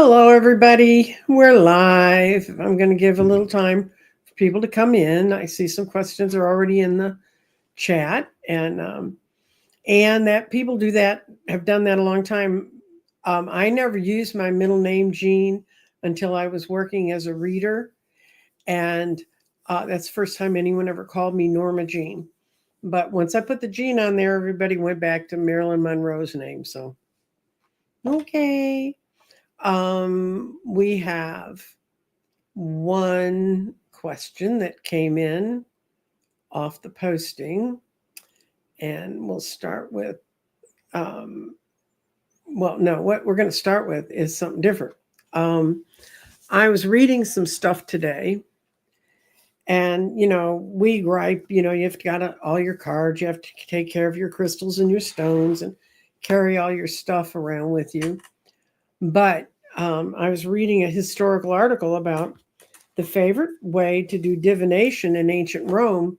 Hello, everybody. We're live. I'm going to give a little time for people to come in. I see some questions are already in the chat, and that people do that have done that a long time. I never used my middle name Jean until I was working as a reader, and that's the first time anyone ever called me Norma Jean. But once I put the Jean on there, everybody went back to Marilyn Monroe's name. So okay. We have one question that came in off the posting, and we'll start with, um, well, no, what we're going to start with is something different. Um, I was reading some stuff today, and we gripe, you have to got all your cards, you have to take care of your crystals and your stones, and carry all your stuff around with you. But I was reading a historical article about the favorite way to do divination in ancient Rome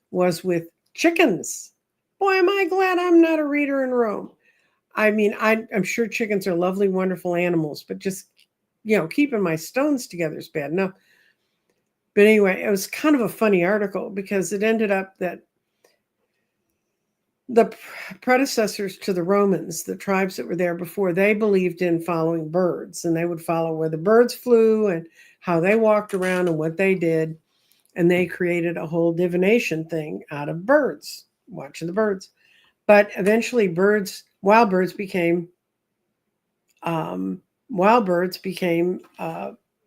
was with chickens. Boy, am I glad I'm not a reader in Rome. I mean, I'm sure chickens are lovely, wonderful animals, but just, keeping my stones together is bad enough. But anyway, it was kind of a funny article because it ended up that the predecessors to the Romans, the tribes that were there before, they believed in following birds, and they would follow where the birds flew and how they walked around and what they did. And they created a whole divination thing out of birds, watching the birds. But eventually, wild birds became um,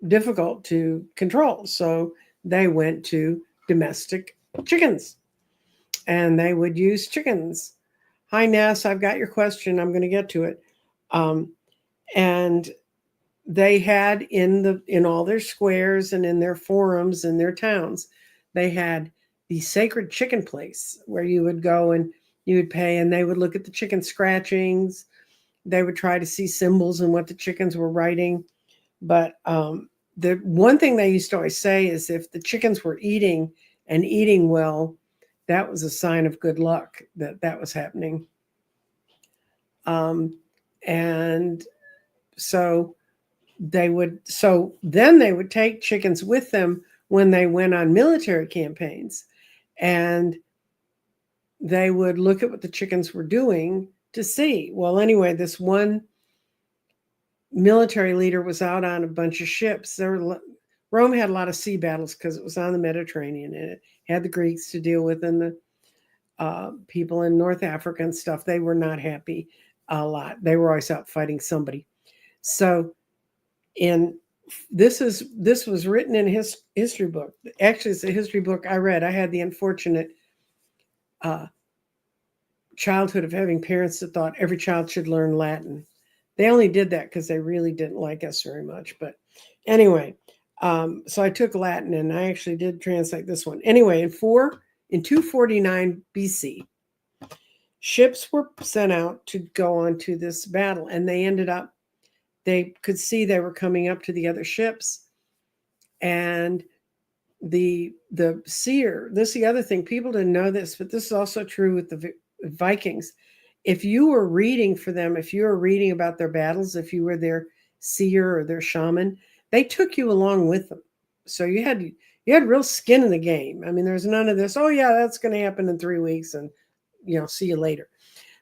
difficult to control. So they went to domestic chickens, and they would use chickens. Hi, Ness. I've got your question. I'm going to get to it. Um, and they had in all their squares and in their forums in their towns, they had the sacred chicken place where you would go and you would pay, and they would look at the chicken scratchings. They would try to see symbols and what the chickens were writing. But the one thing they used to always say is if the chickens were eating and eating well, that was a sign of good luck that was happening. And so then they would take chickens with them when they went on military campaigns, and they would look at what the chickens were doing to see. Well, anyway, this one military leader was out on a bunch of ships. Rome had a lot of sea battles because it was on the Mediterranean, and it had the Greeks to deal with, and the people in North Africa and stuff. They were not happy a lot. They were always out fighting somebody. So in this was written in his history book. Actually, it's a history book I read. I had the unfortunate childhood of having parents that thought every child should learn Latin. They only did that because they really didn't like us very much. But anyway, so I took Latin, and I actually did translate this one. Anyway, in 249 BC, ships were sent out to go on to this battle, and they could see they were coming up to the other ships, and the seer. This is the other thing, people didn't know this, but this is also true with the Vikings. If you were reading for them, if you were reading about their battles, if you were their seer or their shaman, they took you along with them. So you had real skin in the game. I mean, there's none of this, oh yeah, that's going to happen in 3 weeks, and see you later.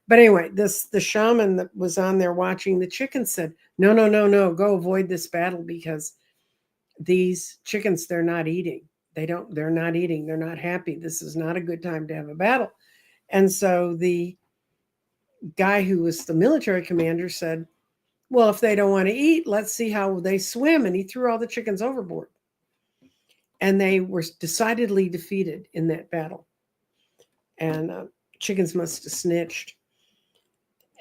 But anyway, the shaman that was on there watching the chickens said, no, no, no, no, go avoid this battle, because these chickens, they're not eating. They're not eating. They're not happy. This is not a good time to have a battle. And so the guy who was the military commander said, well, if they don't want to eat, let's see how they swim. And he threw all the chickens overboard. And they were decidedly defeated in that battle. And chickens must have snitched.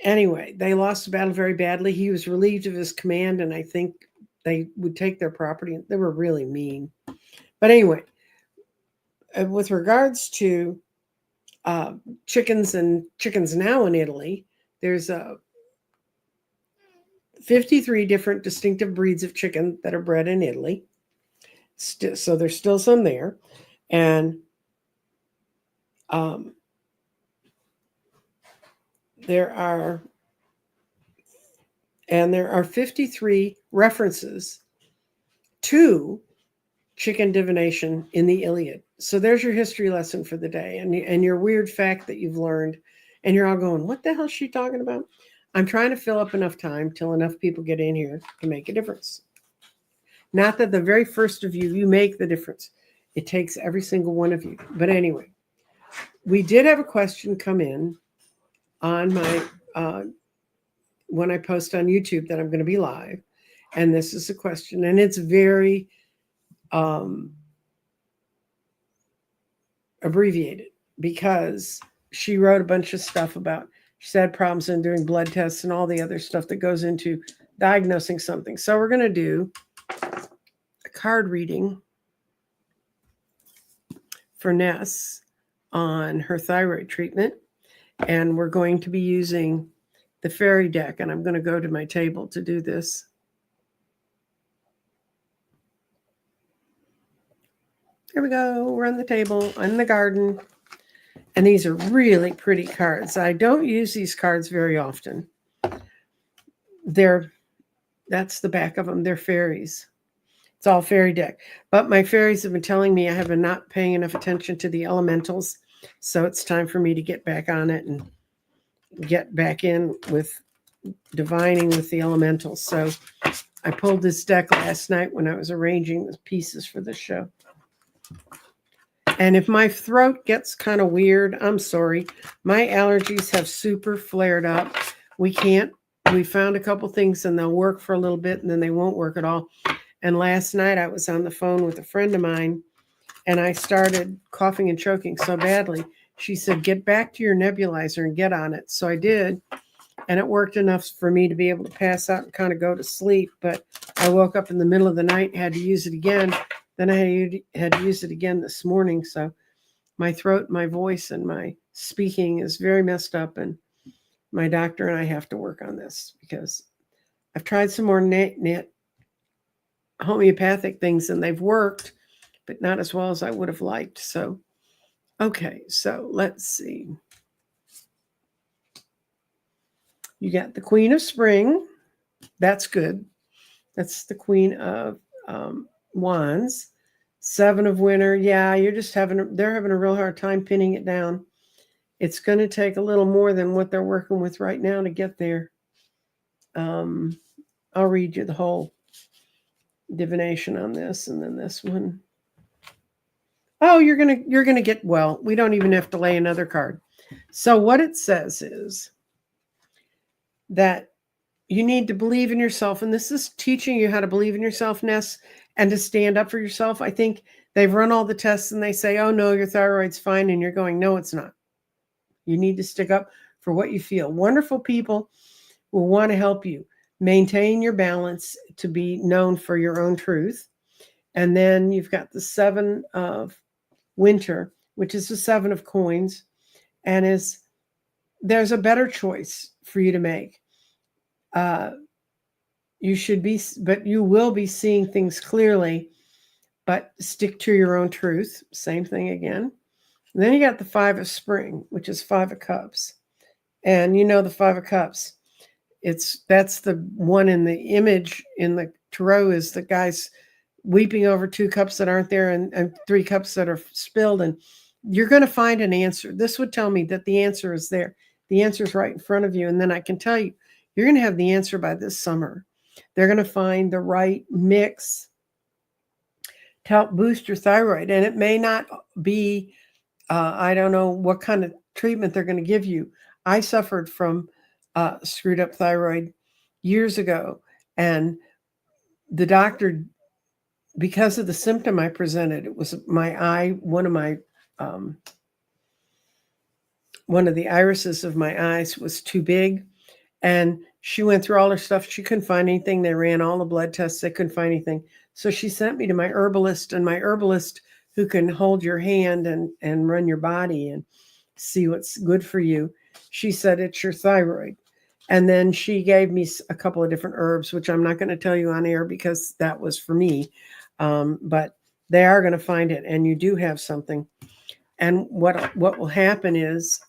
Anyway, they lost the battle very badly. He was relieved of his command, and I think they would take their property. They were really mean. But anyway, with regards to chickens now in Italy, there's 53 different distinctive breeds of chicken that are bred in Italy. So there's still some there. And there are And there are 53 references to chicken divination in the Iliad. So there's your history lesson for the day, and your weird fact that you've learned. And you're all going, what the hell is she talking about? I'm trying to fill up enough time till enough people get in here to make a difference. Not that the very first of you make the difference. It takes every single one of you. But anyway, we did have a question come in on my when I post on YouTube that I'm going to be live. And this is a question, and it's very abbreviated because she wrote a bunch of stuff about, she had problems in doing blood tests and all the other stuff that goes into diagnosing something. So we're going to do a card reading for Ness on her thyroid treatment. And we're going to be using the fairy deck. And I'm going to go to my table to do this. Here we go. We're on the table, in the garden. And these are really pretty cards. I don't use these cards very often. That's the back of them. They're fairies. It's all fairy deck. But my fairies have been telling me I have been not paying enough attention to the elementals. So it's time for me to get back on it and get back in with divining with the elementals. So I pulled this deck last night when I was arranging the pieces for the show. And if my throat gets kind of weird, I'm sorry. My allergies have super flared up. We found a couple things and they'll work for a little bit and then they won't work at all. And last night I was on the phone with a friend of mine and I started coughing and choking so badly. She said, get back to your nebulizer and get on it. So I did. And it worked enough for me to be able to pass out and kind of go to sleep. But I woke up in the middle of the night and had to use it again. Then I had to use it again this morning. So my throat, my voice, and my speaking is very messed up. And my doctor and I have to work on this because I've tried some more homeopathic things and they've worked, but not as well as I would have liked. So, okay, so let's see. You got the Queen of Spring. That's good. That's the Queen of Wands. Seven of Winter. Yeah, they're having a real hard time pinning it down. It's going to take a little more than what they're working with right now to get there. I'll read you the whole divination on this, and then this one. Oh, you're gonna get well. We don't even have to lay another card. So what it says is that you need to believe in yourself, and this is teaching you how to believe in yourself, Ness, and to stand up for yourself. I think they've run all the tests and they say, oh no, your thyroid's fine, and you're going, no, it's not. You need to stick up for what you feel. Wonderful people will want to help you maintain your balance to be known for your own truth. And then you've got the Seven of Winter, which is the Seven of Coins, and there's a better choice for you to make. You will be seeing things clearly, but stick to your own truth. Same thing again. And then you got the Five of Spring, which is Five of Cups. And you know the Five of Cups. That's the one in the image in the tarot is the guy's weeping over two cups that aren't there and three cups that are spilled. And you're going to find an answer. This would tell me that the answer is there. The answer is right in front of you. And then I can tell you, you're going to have the answer by this summer. They're going to find the right mix to help boost your thyroid. And it may not be, I don't know what kind of treatment they're going to give you. I suffered from screwed up thyroid years ago. And the doctor, because of the symptom I presented, it was my eye, one of the irises of my eyes was too big. And she went through all her stuff. She couldn't find anything. They ran all the blood tests. They couldn't find anything. So she sent me to my herbalist, and my herbalist who can hold your hand and run your body and see what's good for you. She said, it's your thyroid. And then she gave me a couple of different herbs, which I'm not going to tell you on air because that was for me. But they are going to find it, and you do have something. And what will happen is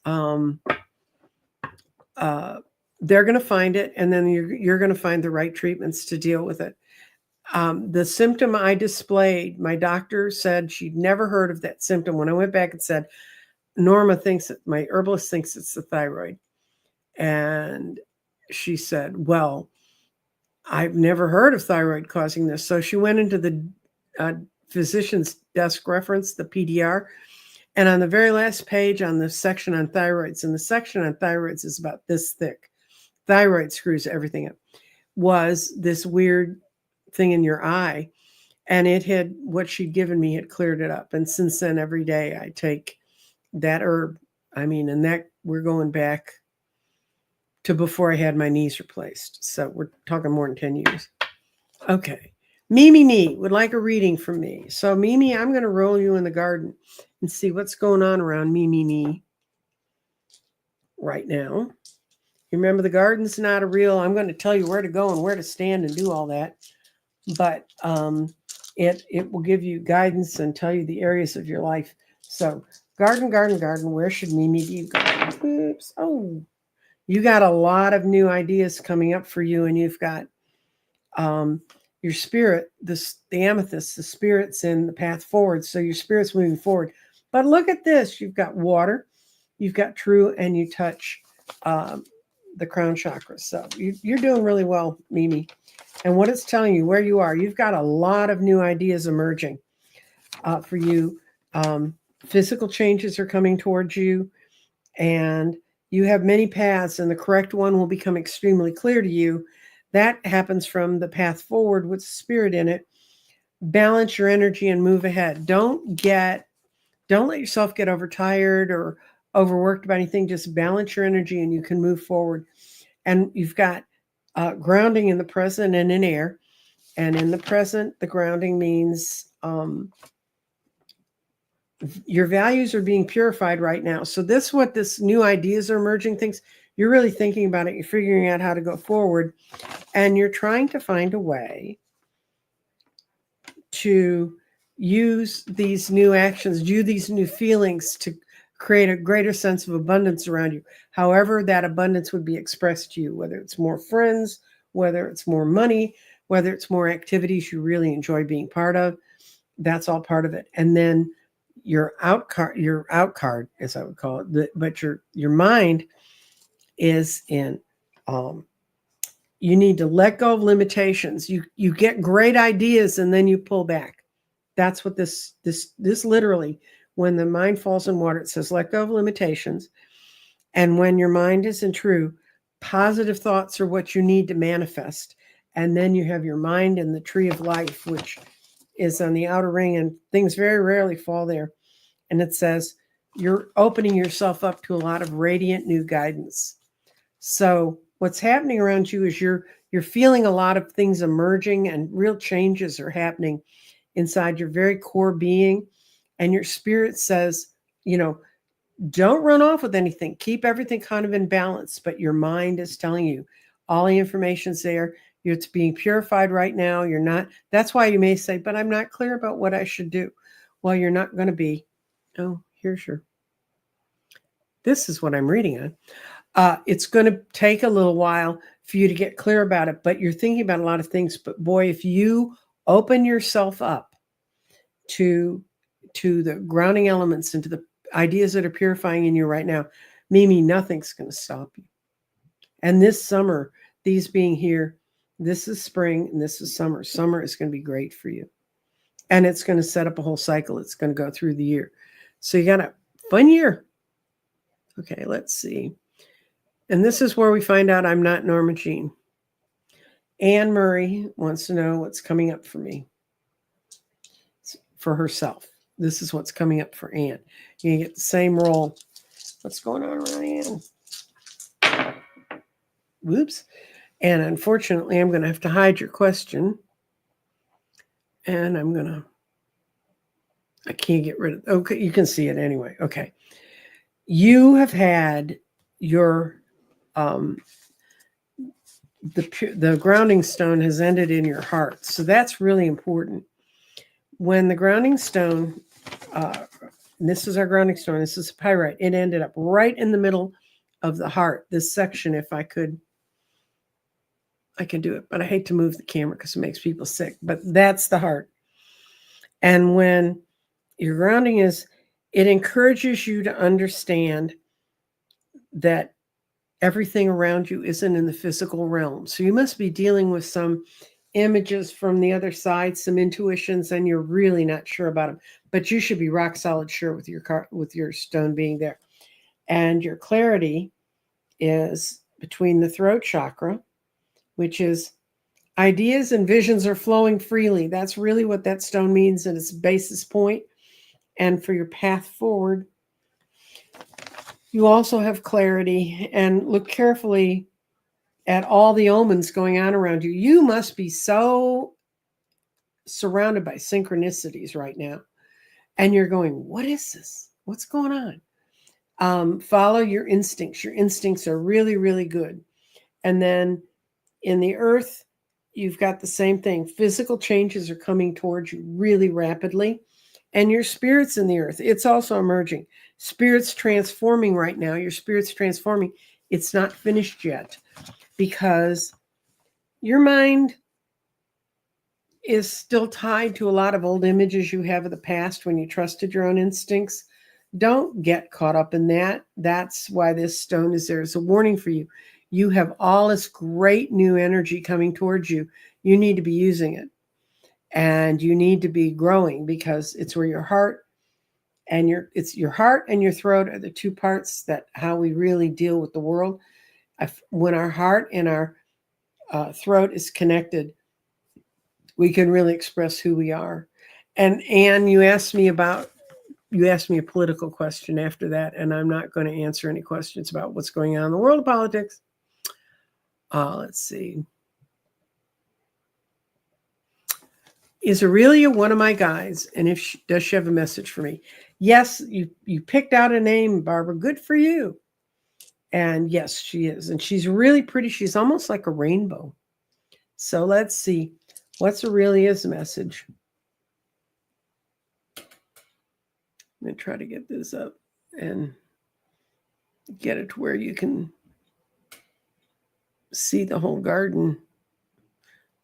they're going to find it, and then you're going to find the right treatments to deal with it. The symptom I displayed, my doctor said she'd never heard of that symptom. When I went back and said, Norma thinks that my herbalist thinks it's the thyroid. And she said, well, I've never heard of thyroid causing this. So she went into the physician's desk reference, the PDR. And on the very last page on the section on thyroids, and the section on thyroids is about this thick. Thyroid screws everything up. Was this weird thing in your eye. And it had, what she'd given me had cleared it up. And since then, every day I take that herb. I mean, and that we're going back to before I had my knees replaced. So we're talking more than 10 years. Okay. Mimi would like a reading from me. So Mimi, I'm going to roll you in the garden and see what's going on around Mimi right now. Remember, the garden's not a real, I'm going to tell you where to go and where to stand and do all that. But it will give you guidance and tell you the areas of your life. So garden, where should Mimi be going? Oops. Oh, you got a lot of new ideas coming up for you, and you've got your spirit, the amethyst, the spirit's in the path forward. So your spirit's moving forward. But look at this. You've got water, you've got true, and you touch the crown chakra. So you're doing really well, Mimi. And what it's telling you, where you are, you've got a lot of new ideas emerging for you. Physical changes are coming towards you, and you have many paths, and the correct one will become extremely clear to you. That happens from the path forward with spirit in it. Balance your energy and move ahead. Don't let yourself get overtired or overworked about anything. Just balance your energy and you can move forward. And you've got grounding in the present and in air. And in the present, the grounding means your values are being purified right now. So what this new ideas are emerging things. You're really thinking about it. You're figuring out how to go forward. And you're trying to find a way to use these new actions, do these new feelings to create a greater sense of abundance around you. However, that abundance would be expressed to you, whether it's more friends, whether it's more money, whether it's more activities you really enjoy being part of. That's all part of it. And then your out card, as I would call it, but your mind is in you need to let go of limitations. You get great ideas and then you pull back. That's what this literally, when the mind falls in water, it says let go of limitations. And when your mind is in true, positive thoughts are what you need to manifest. And then you have your mind in the tree of life, which is on the outer ring, and things very rarely fall there. And it says you're opening yourself up to a lot of radiant new guidance. So what's happening around you is you're feeling a lot of things emerging, and real changes are happening inside your very core being. And your spirit says, don't run off with anything. Keep everything kind of in balance. But your mind is telling you all the information's there. It's being purified right now. You're not. That's why you may say, but I'm not clear about what I should do. Well, you're not going to be. Oh, here's your. This is what I'm reading on. It's going to take a little while for you to get clear about it, but you're thinking about a lot of things. But boy, if you open yourself up to the grounding elements and to the ideas that are purifying in you right now, Mimi, nothing's going to stop you. And this summer, these being here, this is spring and this is summer. Summer is going to be great for you. And it's going to set up a whole cycle. It's going to go through the year. So you got a fun year. Okay, let's see. And this is where we find out I'm not Norma Jean. Anne Murray wants to know what's coming up for me, for herself. This is what's coming up for Anne. You get the same roll. What's going on around Anne? Whoops. And unfortunately, I'm going to have to hide your question. And I can't get rid of it. Okay, you can see it anyway. Okay. You have had your the grounding stone has ended in your heart. So that's really important. When the grounding stone, this is our grounding stone, this is pyrite, it ended up right in the middle of the heart. This section, if I could I can do it, but I hate to move the camera because it makes people sick. But that's the heart. And when your grounding is, it encourages you to understand that everything around you isn't in the physical realm. So you must be dealing with some images from the other side, some intuitions, and you're really not sure about them. But you should be rock solid sure with your stone being there. And your clarity is between the throat chakra, which is ideas and visions are flowing freely. That's really what that stone means at its basis point. And for your path forward, you also have clarity, and look carefully at all the omens going on around you. You must be so surrounded by synchronicities right now. And you're going, what is this? What's going on? Follow your instincts. Your instincts are really, really good. And then in the earth, you've got the same thing. Physical changes are coming towards you really rapidly. And your spirit's in the earth. It's also emerging. Spirit's transforming right now. Your spirit's transforming. It's not finished yet because your mind is still tied to a lot of old images you have of the past when you trusted your own instincts. Don't get caught up in that. That's why this stone is there. It's a warning for you. You have all this great new energy coming towards you. You need to be using it. And you need to be growing because it's where your heart and your heart and your throat are the two parts that how we really deal with the world. When our heart and our throat is connected, we can really express who we are. And Anne, you asked me a political question after that, and I'm not going to answer any questions about what's going on in the world of politics. Let's see. Is Aurelia one of my guides? And does she have a message for me? Yes, you picked out a name, Barbara. Good for you. And yes, she is. And she's really pretty. She's almost like a rainbow. So let's see. What's Aurelia's message? I'm going to try to get this up and get it to where you can see the whole garden.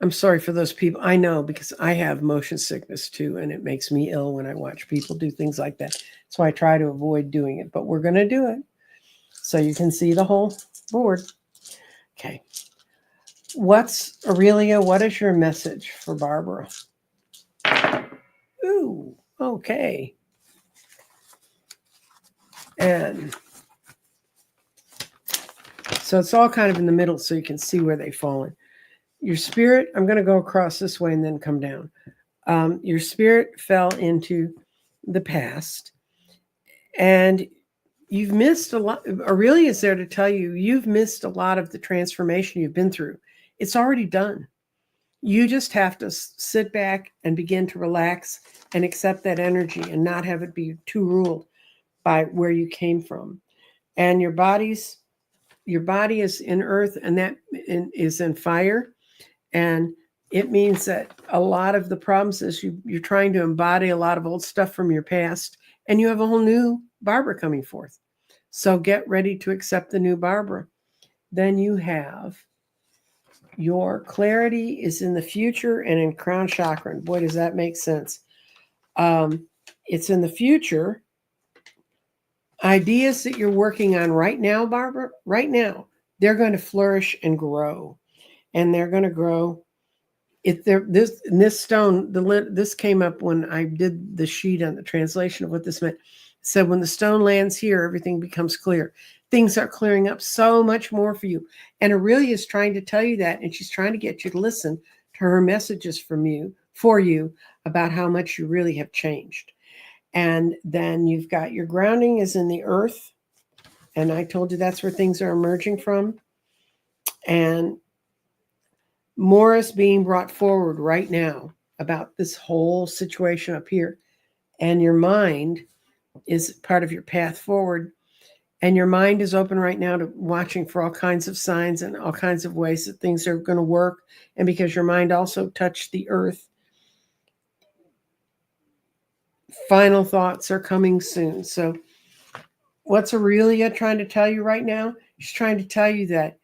I'm sorry for those people. I know because I have motion sickness too, and it makes me ill when I watch people do things like that. So I try to avoid doing it, but we're going to do it so you can see the whole board. Okay. Aurelia, what is your message for Barbara? Ooh, okay. And so it's all kind of in the middle so you can see where they've fallen. Your spirit, I'm going to go across this way and then come down. Your spirit fell into the past and you've missed a lot. Aurelia is there to tell you you've missed a lot of the transformation you've been through. It's already done. You just have to sit back and begin to relax and accept that energy and not have it be too ruled by where you came from. And your body is in earth and that is in fire. And it means that a lot of the problems is you're trying to embody a lot of old stuff from your past and you have a whole new Barbara coming forth. So get ready to accept the new Barbara. Then you have your clarity is in the future and in crown chakra. And boy, does that make sense. It's in the future. Ideas that you're working on right now, Barbara, right now, they're going to flourish and grow. And they're going to grow. This stone, this came up when I did the sheet on the translation of what this meant. It said when the stone lands here, everything becomes clear. Things are clearing up so much more for you. And Aurelia is trying to tell you that, and she's trying to get you to listen to her messages for you about how much you really have changed. And then you've got your grounding is in the earth. And I told you that's where things are emerging from. And more is being brought forward right now about this whole situation up here. And your mind is part of your path forward. And your mind is open right now to watching for all kinds of signs and all kinds of ways that things are going to work. And because your mind also touched the earth, final thoughts are coming soon. So what's Aurelia trying to tell you right now? She's trying to tell you that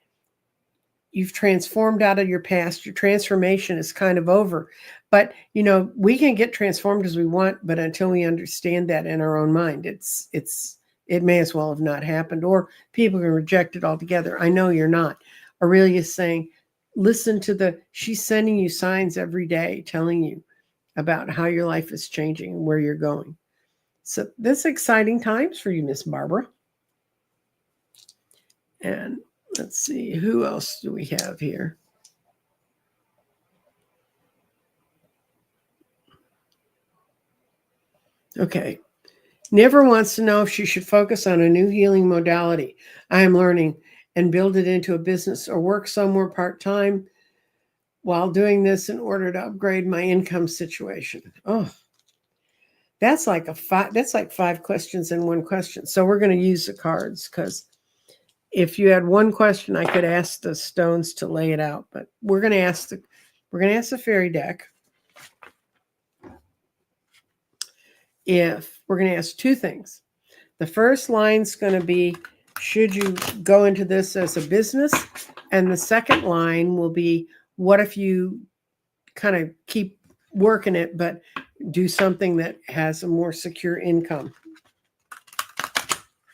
you've transformed out of your past. Your transformation is kind of over. But, we can get transformed as we want, but until we understand that in our own mind, it may as well have not happened, or people can reject it altogether. I know you're not. Aurelia's saying, listen to she's sending you signs every day telling you about how your life is changing and where you're going. So this exciting times for you, Miss Barbara. And let's see, who else do we have here? Okay. Never wants to know if she should focus on a new healing modality I am learning and build it into a business, or work somewhere part-time while doing this in order to upgrade my income situation. Oh, that's like five questions in one question. So we're going to use the cards, because if you had one question, I could ask the stones to lay it out, but we're going to ask the fairy deck. If we're going to ask two things. The first line's going to be, should you go into this as a business? And the second line will be, what if you kind of keep working it, but do something that has a more secure income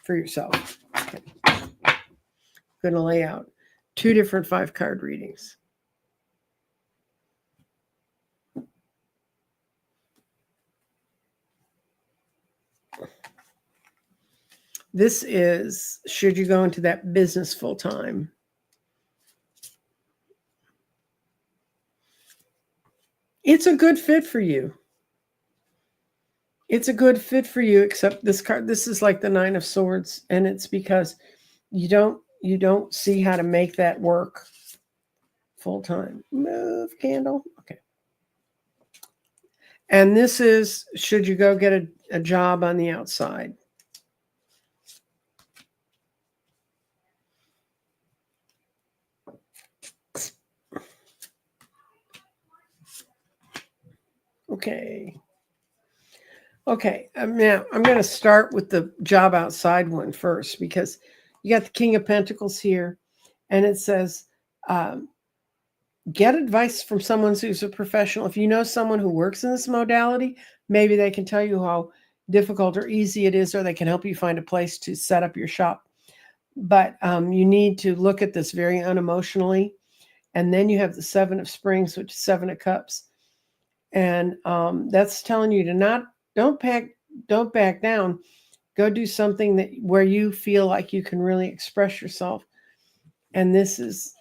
for yourself? Okay. I'm going to lay out two different 5-card readings. This is, should you go into that business full time? It's a good fit for you. It's a good fit for you, except this card, this is like the 9 of Swords, and it's because you don't see how to make that work full time. Move, candle. Okay. And this is, should you go get a job on the outside? Okay. Okay. Now I'm going to start with the job outside one first, because you got the King of Pentacles here, and it says, get advice from someone who's a professional. If you know someone who works in this modality, maybe they can tell you how difficult or easy it is, or they can help you find a place to set up your shop. But you need to look at this very unemotionally. And then you have the 7 of Springs, which is 7 of Cups. And that's telling you to don't back down. Go do something where you feel like you can really express yourself. And this is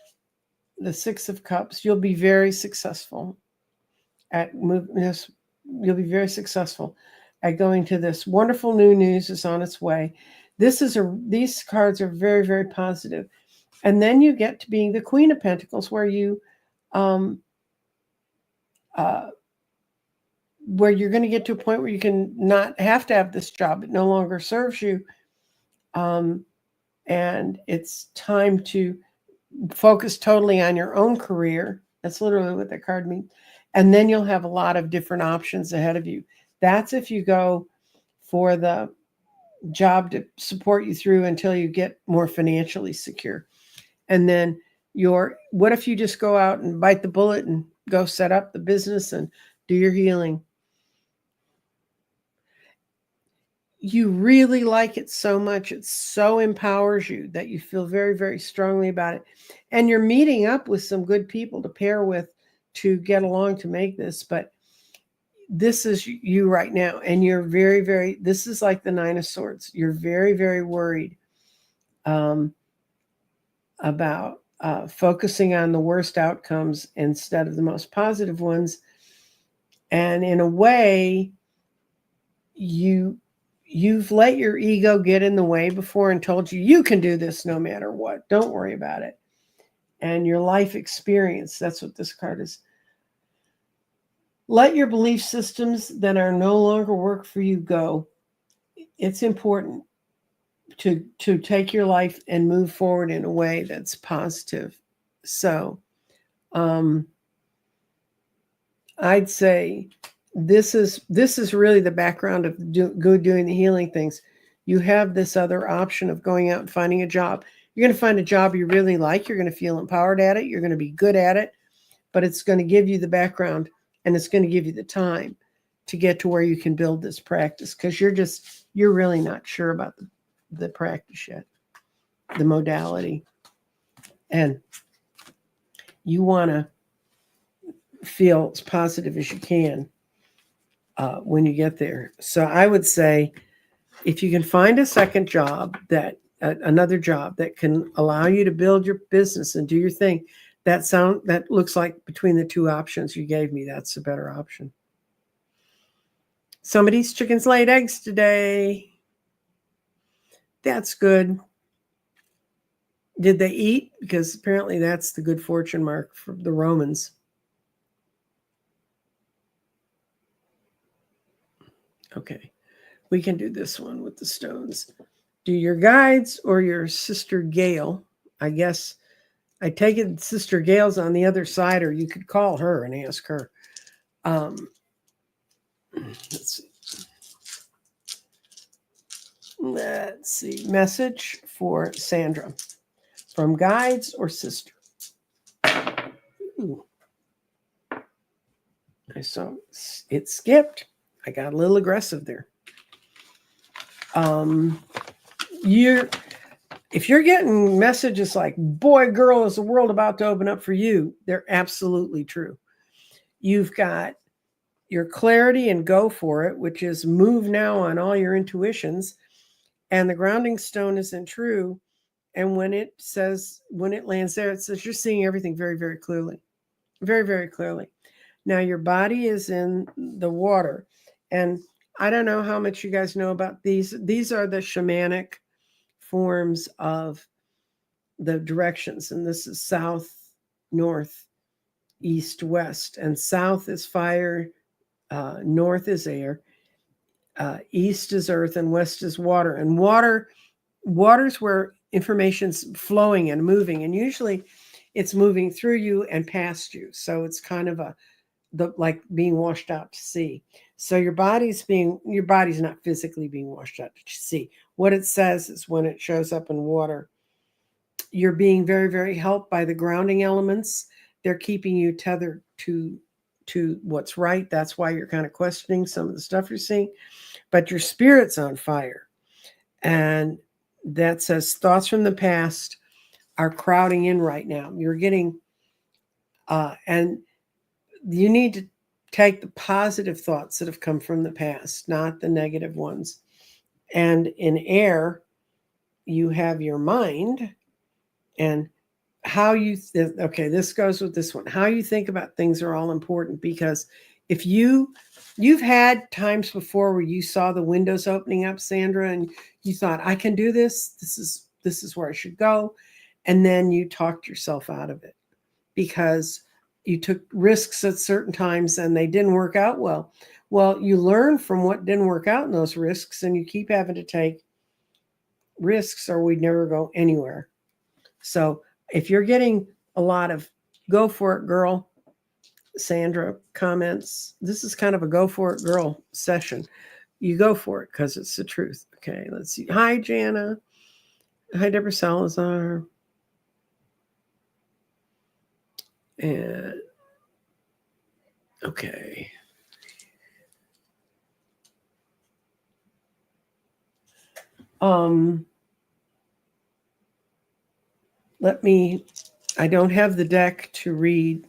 the 6 of Cups. You'll be very successful at moving this. You'll be very successful at going to this. Wonderful new news is on its way. These cards are very, very positive. And then you get to being the Queen of Pentacles, where you where you're going to get to a point where you can not have to have this job. It no longer serves you. And it's time to focus totally on your own career. That's literally what that card means. And then you'll have a lot of different options ahead of you. That's if you go for the job to support you through until you get more financially secure. And then what if you just go out and bite the bullet and go set up the business and do your healing? You really like it so much. It so empowers you that you feel very, very strongly about it. And you're meeting up with some good people to pair with to get along to make this. But this is you right now. And you're very, very, this is like the 9 of Swords. You're very, very worried about focusing on the worst outcomes instead of the most positive ones. And in a way, you've let your ego get in the way before and told you can do this no matter what. Don't worry about it. And your life experience, that's what this card is. Let your belief systems that are no longer work for you go. It's important to take your life and move forward in a way that's positive. So I'd say this is really the background of doing the healing things. You have this other option of going out and finding a job. You're going to find a job you really like. You're going to feel empowered at it. You're going to be good at it, but it's going to give you the background and it's going to give you the time to get to where you can build this practice, because you're really not sure about the practice yet, the modality. And you want to feel as positive as you can when you get there. So I would say, if you can find a second job, another job that can allow you to build your business and do your thing, that looks like between the two options you gave me, that's a better option. Somebody's chickens laid eggs today. That's good. Did they eat? Because apparently that's the good fortune mark for the Romans. Okay, we can do this one with the stones. Do your guides or your sister Gail? I guess I take it Sister Gail's on the other side, or you could call her and ask her. Let's see. Let's see. Message for Sandra from guides or sister. Ooh. I saw it skipped. I got a little aggressive there. If you're getting messages like, boy, girl, is the world about to open up for you, they're absolutely true. You've got your clarity and go for it, which is move now on all your intuitions. And the grounding stone isn't true. And when it lands there, it says you're seeing everything very, very clearly. Very, very clearly. Now your body is in the water. And I don't know how much you guys know about these. These are the shamanic forms of the directions. And this is south, north, east, west. And south is fire, north is air, east is earth, and west is water. And water's where information's flowing and moving. And usually it's moving through you and past you. So it's kind of like being washed out to sea. So your body's not physically being washed out to sea. What it says is when it shows up in water, you're being very, very helped by the grounding elements. They're keeping you tethered to what's right. That's why you're kind of questioning some of the stuff you're seeing. But your spirit's on fire. And that says thoughts from the past are crowding in right now. You're getting, and you need to take the positive thoughts that have come from the past, not the negative ones. And in air, you have your mind and how you, okay, this goes with this one. How you think about things are all important, because if you've had times before where you saw the windows opening up, Sandra, and you thought, I can do this. This is where I should go. And then you talked yourself out of it because you took risks at certain times and they didn't work out well. Well, you learn from what didn't work out in those risks, and you keep having to take risks or we'd never go anywhere. So if you're getting a lot of go for it, girl, Sandra comments, this is kind of a go for it, girl session. You go for it because it's the truth. Okay, let's see. Hi, Jana. Hi, Deborah Salazar. And okay. I don't have the deck to read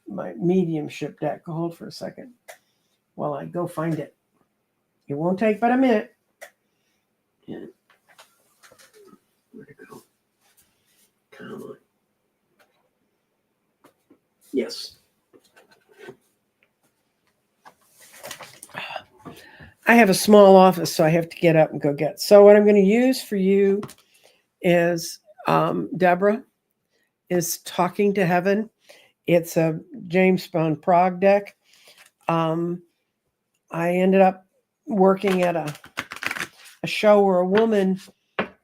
my mediumship deck. Hold for a second while I go find it. It won't take but a minute. Yeah. Where'd it go? Come on. Yes. I have a small office, so I have to get up and go get. So what I'm going to use for you is Deborah is Talking to Heaven. It's a James Bond Prague deck. I ended up working at a show where a woman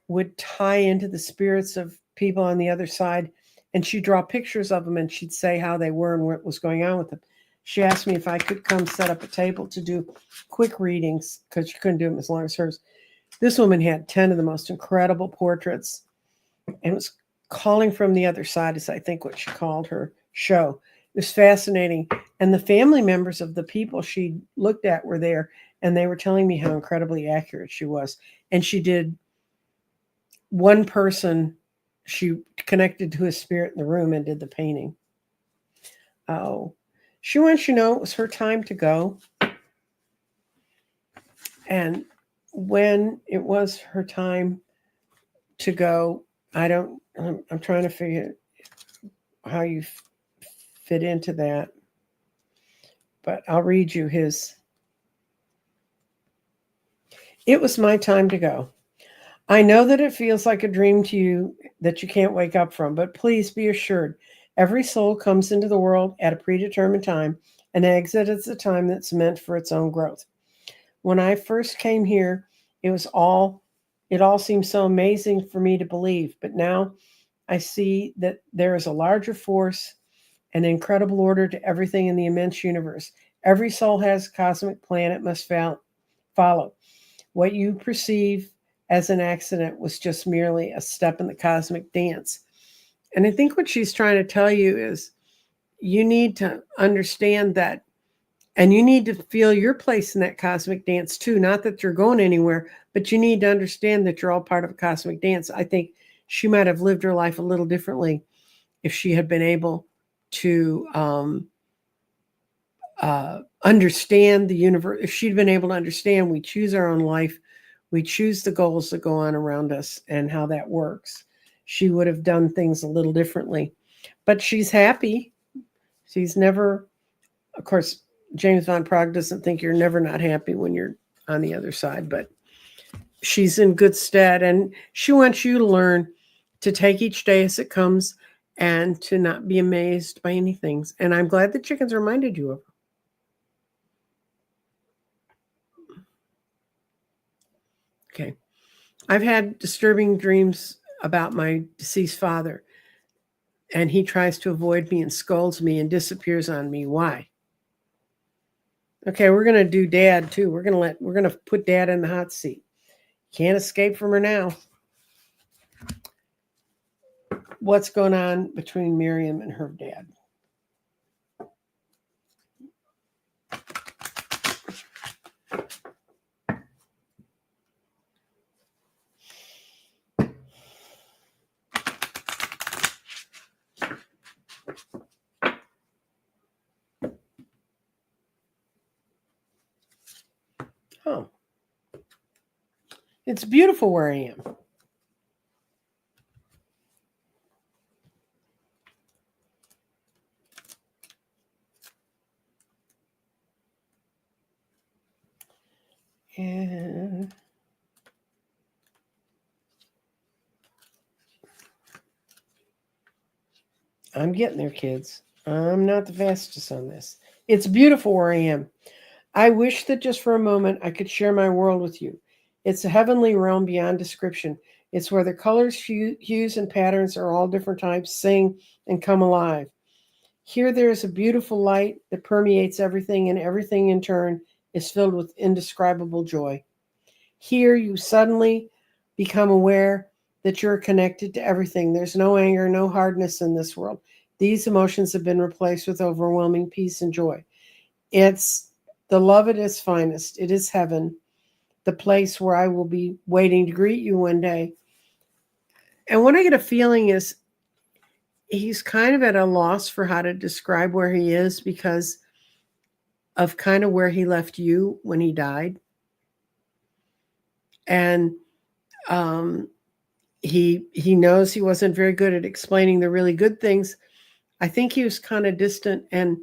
would tie into the spirits of people on the other side, and she'd draw pictures of them and she'd say how they were and what was going on with them. She asked me if I could come set up a table to do quick readings because she couldn't do them as long as hers. This woman had 10 of the most incredible portraits and was calling from the other side, is I think what she called her show. It was fascinating. And the family members of the people she looked at were there, and they were telling me how incredibly accurate she was. And she did one person, she connected to his spirit in the room and did the painting. Oh, she wants you to know it was her time to go. And when it was her time to go, I'm trying to figure how you fit into that. But I'll read you his. It was my time to go. I know that it feels like a dream to you that you can't wake up from, but please be assured every soul comes into the world at a predetermined time and exits at the time that's meant for its own growth. When I first came here, it all seemed so amazing for me to believe, but now I see that there is a larger force, an incredible order to everything in the immense universe. Every soul has a cosmic plan it must follow. What you perceive as an accident was just merely a step in the cosmic dance. And I think what she's trying to tell you is you need to understand that, and you need to feel your place in that cosmic dance too. Not that you're going anywhere, but you need to understand that you're all part of a cosmic dance. I think she might have lived her life a little differently if she had been able to understand the universe. If she'd been able to understand, we choose our own life, we choose the goals that go on around us and how that works, she would have done things a little differently. But she's happy. She's never, of course, James Van Praagh doesn't think you're never not happy when you're on the other side, but she's in good stead. And she wants you to learn to take each day as it comes and to not be amazed by anything. And I'm glad the chickens reminded you of her. Okay. I've had disturbing dreams about my deceased father, and he tries to avoid me and scolds me and disappears on me. Why? Okay, we're going to do Dad too. We're going to put Dad in the hot seat. Can't escape from her now. What's going on between Miriam and her dad? Oh, it's beautiful where I am. And I'm getting there, kids. I'm not the fastest on this. It's beautiful where I am. I wish that just for a moment I could share my world with you. It's a heavenly realm beyond description. It's where the colors, hues, and patterns are all different types sing and come alive. Here there is a beautiful light that permeates everything, and everything in turn is filled with indescribable joy. Here you suddenly become aware that you're connected to everything. There's no anger, no hardness in this world. These emotions have been replaced with overwhelming peace and joy. It's the love at its finest. It is heaven, the place where I will be waiting to greet you one day. And what I get a feeling is he's kind of at a loss for how to describe where he is because of kind of where he left you when he died. And he knows he wasn't very good at explaining the really good things. I think he was kind of distant, and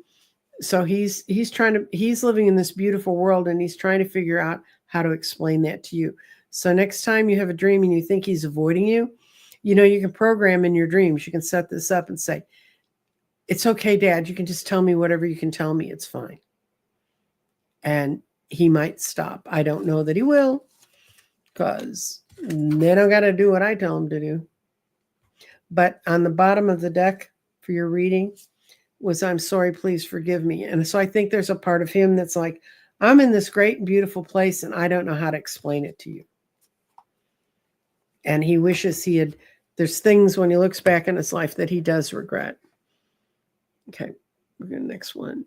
so he's living in this beautiful world, and he's trying to figure out how to explain that to you. So next time you have a dream and you think he's avoiding you, you can program in your dreams. You can set this up and say, "It's okay, Dad. You can just tell me whatever you can tell me. It's fine." And he might stop. I don't know that he will, because they don't got to do what I tell them to do. But on the bottom of the deck for your reading was, "I'm sorry, please forgive me." And so I think there's a part of him that's like, I'm in this great and beautiful place and I don't know how to explain it to you. And he wishes there's things when he looks back in his life that he does regret. Okay, we're going to the next one.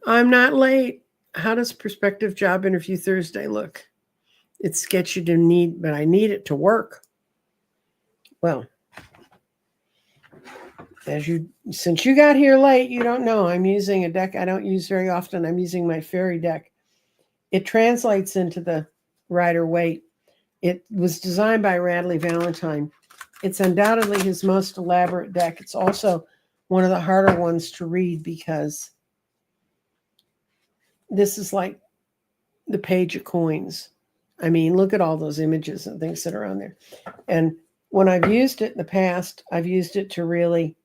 I'm not late. How does prospective job interview Thursday look? It's sketchy to need, but I need it to work. Well, since you got here late, you don't know. I'm using a deck I don't use very often. I'm using my fairy deck. It translates into the Rider-Waite. It was designed by Radley Valentine. It's undoubtedly his most elaborate deck. It's also one of the harder ones to read because this is like the page of coins. I mean, look at all those images and things that are on there. And when I've used it in the past, I've used it to really,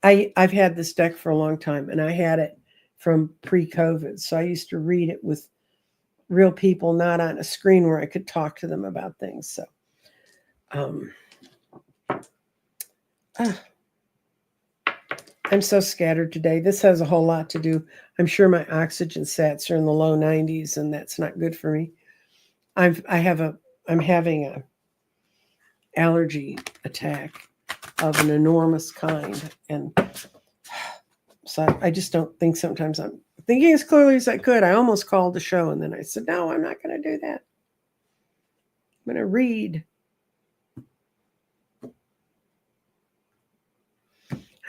I've had this deck for a long time, and I had it from pre-COVID. So I used to read it with real people, not on a screen where I could talk to them about things. So, I'm so scattered today. This has a whole lot to do. I'm sure my oxygen sats are in the low 90s, and that's not good for me. I'm having a allergy attack of an enormous kind, and so I just don't think sometimes I'm thinking as clearly as I could. I almost called the show, and then I said, no, I'm not going to do that. I'm going to read.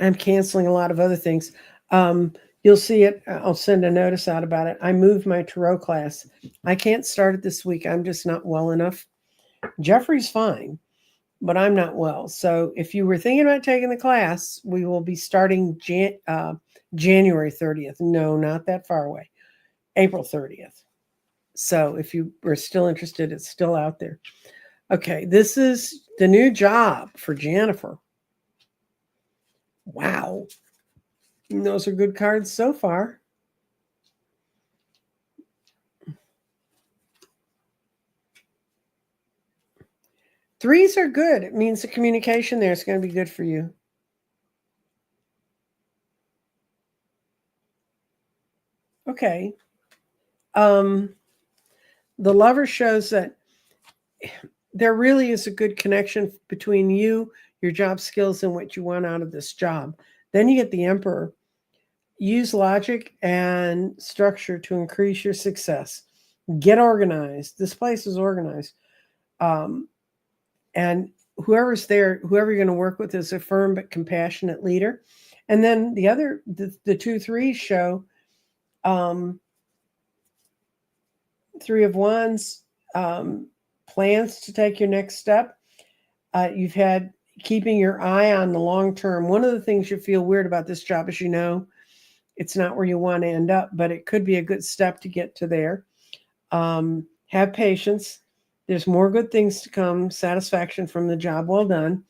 I'm canceling a lot of other things. You'll see it. I'll send a notice out about it. I moved my tarot class. I can't start it this week. I'm just not well enough. Jeffrey's fine, but I'm not well. So if you were thinking about taking the class, we will be starting January 30th. No, not that far away. April 30th. So if you were still interested, it's still out there. Okay, this is the new job for Jennifer. Wow. And those are good cards so far. Threes are good. It means the communication there is going to be good for you. Okay. The Lover shows that there really is a good connection between you, your job skills, and what you want out of this job. Then you get the Emperor. Use logic and structure to increase your success. Get organized. This place is organized. And whoever's there, whoever you're going to work with is a firm but compassionate leader. And then the 2 3s show Three of Wands, plans to take your next step. You've had keeping your eye on the long term. One of the things you feel weird about this job is, it's not where you want to end up, but it could be a good step to get to there. Have patience. There's more good things to come. Satisfaction from the job well done.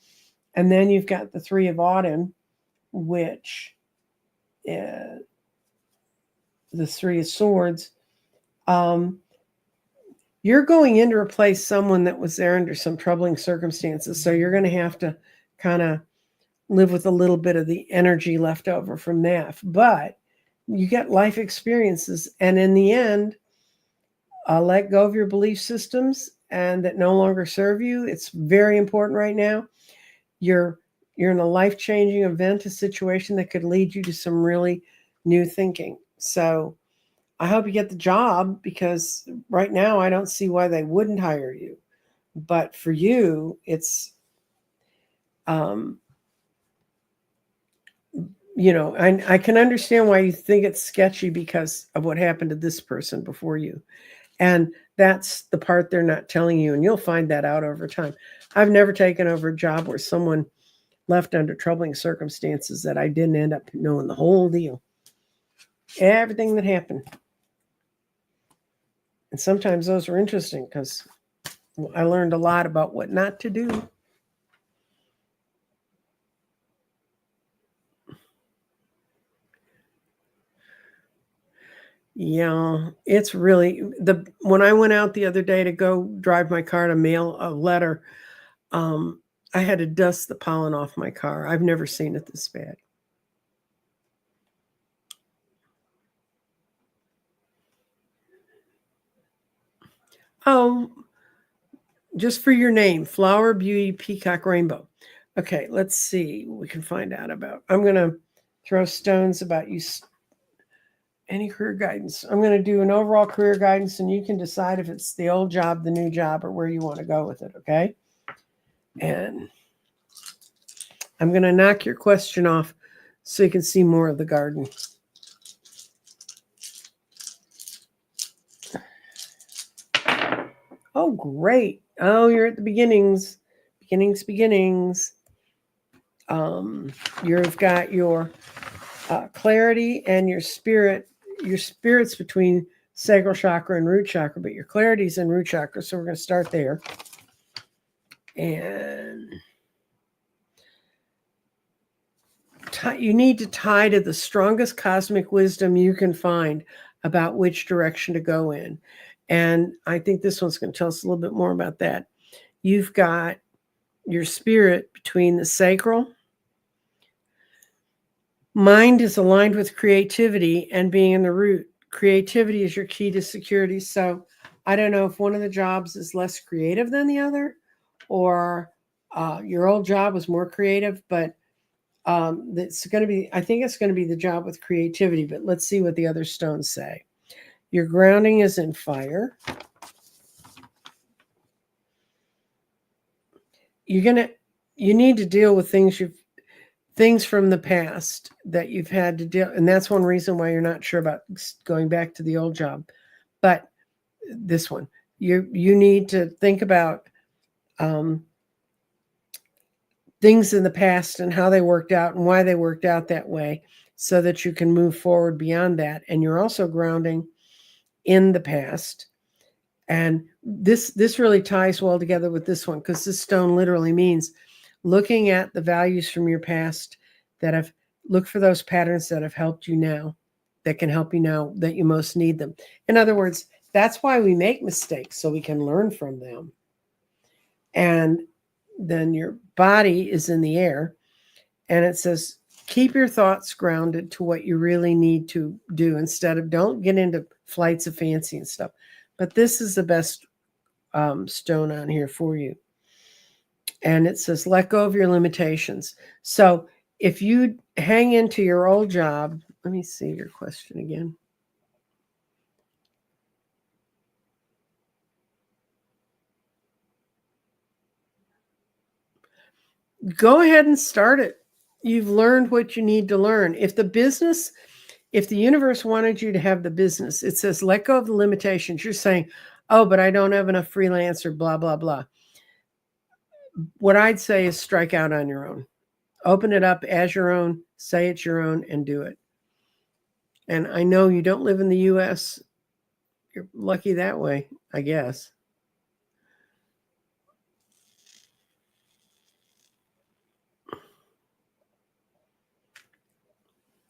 And then you've got the 3 of Autumn, which the 3 of Swords. You're going in to replace someone that was there under some troubling circumstances. So you're going to have to kind of live with a little bit of the energy left over from that. But you get life experiences. And in the end, let go of your belief systems and that no longer serve you. It's very important right now. You're in a life-changing event, a situation that could lead you to some really new thinking. So I hope you get the job, because right now I don't see why they wouldn't hire you. But for you, it's, I can understand why you think it's sketchy because of what happened to this person before you. And that's the part they're not telling you. And you'll find that out over time. I've never taken over a job where someone left under troubling circumstances that I didn't end up knowing the whole deal. Everything that happened. And sometimes those are interesting because I learned a lot about what not to do. Yeah, it's really when I went out the other day to go drive my car to mail a letter, I had to dust the pollen off my car. I've never seen it this bad. Oh, just for your name, Flower Beauty Peacock Rainbow. Okay, let's see what we can find out about. I'm going to throw stones about you. Any career guidance. I'm going to do an overall career guidance, and you can decide if it's the old job, the new job, or where you want to go with it, okay? And I'm going to knock your question off so you can see more of the garden. Oh, great. Oh, you're at the beginnings. Beginnings. You've got your clarity and your spirit. Your spirit's between sacral chakra and root chakra, but your clarity's in root chakra. So we're going to start there. And you need to tie to the strongest cosmic wisdom you can find about which direction to go in. And I think this one's going to tell us a little bit more about that. You've got your spirit between the sacral. Mind is aligned with creativity and being in the root. Creativity is your key to security. So I don't know if one of the jobs is less creative than the other, or your old job was more creative, but it's going to be, I think it's going to be the job with creativity, but let's see what the other stones say. Your grounding is in fire. You need to deal with things from the past that you've had to deal, and that's one reason why you're not sure about going back to the old job. But this one, you need to think about things in the past and how they worked out and why they worked out that way, so that you can move forward beyond that. And you're also grounding in the past. And this really ties well together with this one, because this stone literally means looking at the values from your past that have, look for those patterns that have helped you now, that can help you now that you most need them. In other words, that's why we make mistakes, so we can learn from them. And then your body is in the air, and it says, keep your thoughts grounded to what you really need to do, instead of, don't get into flights of fancy and stuff. But this is the best stone on here for you. And it says, let go of your limitations. So if you hang into your old job, let me see your question again. Go ahead and start it. You've learned what you need to learn. If the universe wanted you to have the business, it says, let go of the limitations. You're saying, oh, but I don't have enough freelance, or blah, blah, blah. What I'd say is strike out on your own. Open it up as your own, say it's your own, and do it. And I know you don't live in the U.S. You're lucky that way, I guess.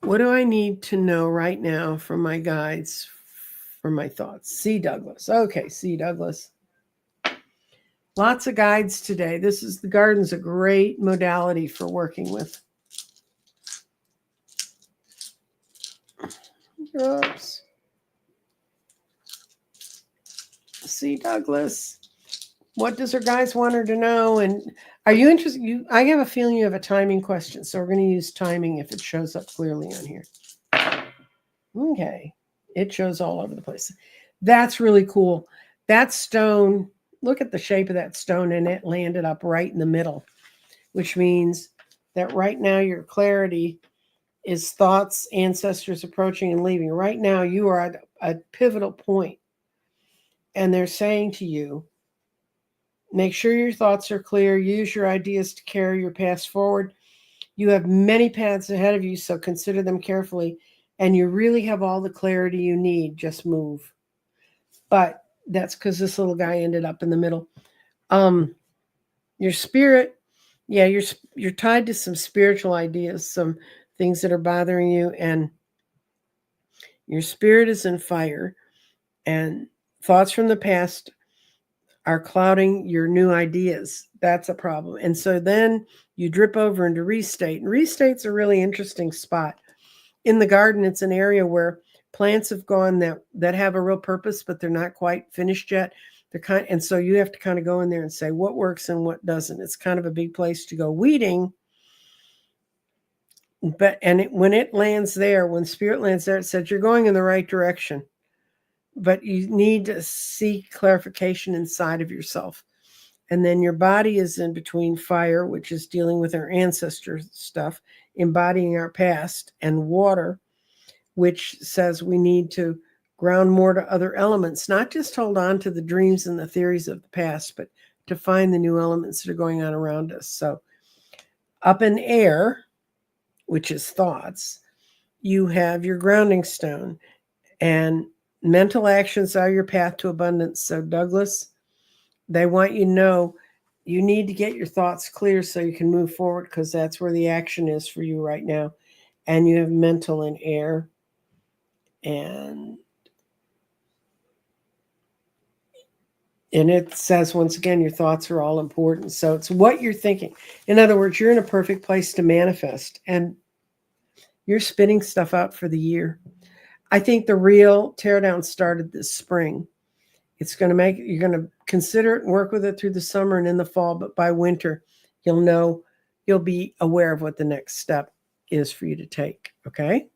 What do I need to know right now from my guides, for my thoughts? C. Douglas. Okay, C. Douglas. Lots of guides today. The garden's a great modality for working with. Oops. C. Douglas. What does her guides want her to know? And are you interested? I have a feeling you have a timing question, so we're going to use timing if it shows up clearly on here. Okay. It shows all over the place. That's really cool. That stone, look at the shape of that stone, and it landed up right in the middle, which means that right now your clarity is thoughts, ancestors approaching and leaving. Right now you are at a pivotal point, and they're saying to you, make sure your thoughts are clear. Use your ideas to carry your past forward. You have many paths ahead of you, so consider them carefully. And you really have all the clarity you need. Just move. But that's because this little guy ended up in the middle. Your spirit, yeah, you're tied to some spiritual ideas, some things that are bothering you, and your spirit is in fire, and thoughts from the past are clouding your new ideas. That's a problem. And so then you drip over into restate. And restate's a really interesting spot. In the garden, it's an area where plants have gone that have a real purpose, but they're not quite finished yet. And so you have to kind of go in there and say what works and what doesn't. It's kind of a big place to go weeding. But when it lands there, when spirit lands there, it says you're going in the right direction, but you need to seek clarification inside of yourself. And then your body is in between fire, which is dealing with our ancestor stuff, embodying our past, and water, which says we need to ground more to other elements, not just hold on to the dreams and the theories of the past, but to find the new elements that are going on around us. So up in air, which is thoughts, you have your grounding stone, and mental actions are your path to abundance. So Douglas, they want you to know you need to get your thoughts clear so you can move forward, because that's where the action is for you right now. And you have mental in air, and it says, once again, your thoughts are all important. So it's what you're thinking. In other words, you're in a perfect place to manifest, and you're spitting stuff out for the year. I think the real teardown started this spring. It's going to you're going to consider it and work with it through the summer and in the fall, but by winter, you'll be aware of what the next step is for you to take. Okay?